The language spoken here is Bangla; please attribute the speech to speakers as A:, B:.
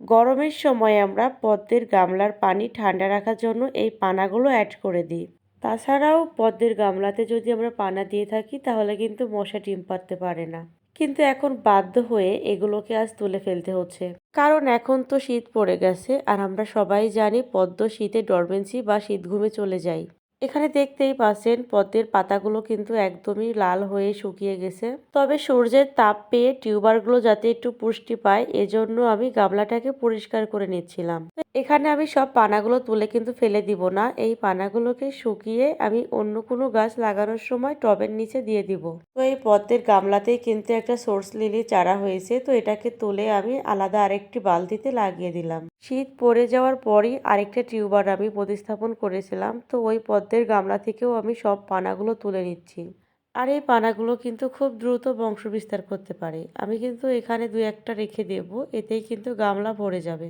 A: গরমের সময় আমরা পদ্মের গামলার পানি ঠান্ডা রাখার জন্য এই পানাগুলো অ্যাড করে দিই। তাছাড়াও পদ্মের গামলাতে যদি আমরা পানা দিয়ে থাকি তাহলে কিন্তু মশা ডিম পাড়তে পারে না। কিন্তু এখন বাধ্য হয়ে এগুলোকে আজ তুলে ফেলতে হচ্ছে, কারণ এখন তো শীত পড়ে গেছে আর আমরা সবাই জানি পদ্ম শীতে ডরমেন্সি বা শীত ঘুমে চলে যায়। এখানে দেখতেই পাচ্ছেন পদ্মের পাতাগুলো কিন্তু একদমই লাল হয়ে শুকিয়ে গেছে। তবে সূর্যের তাপ পেয়ে টিউবারগুলো যাতে একটু পুষ্টি পায় এজন্য আমি গামলাটাকে পরিষ্কার করে নিচ্ছিলাম। এখানে আমি সব পানাগুলো তুলে কিন্তু ফেলে দিব না, এই পানাগুলোকে শুকিয়ে আমি অন্য কোনো গাছ লাগানোর সময় টবের নিচে দিয়ে দিব। তো এই পদ্মের গামলাতেই কিন্তু একটা সোর্স লিলি চারা হয়েছে, তো এটাকে তুলে আমি আলাদা আরেকটি বালতিতে লাগিয়ে দিলাম। শীত পড়ে যাওয়ার পরই আরেকটা টিউবার আমি প্রতিস্থাপন করেছিলাম, তো ওই পদ্মের গামলা থেকেও আমি সব পানাগুলো তুলে নিচ্ছি। আর এই পানাগুলো কিন্তু খুব দ্রুত বংশ বিস্তার করতে পারে। আমি কিন্তু এখানে 2-1টা রেখে দেব, এতেই কিন্তু গামলা ভরে যাবে।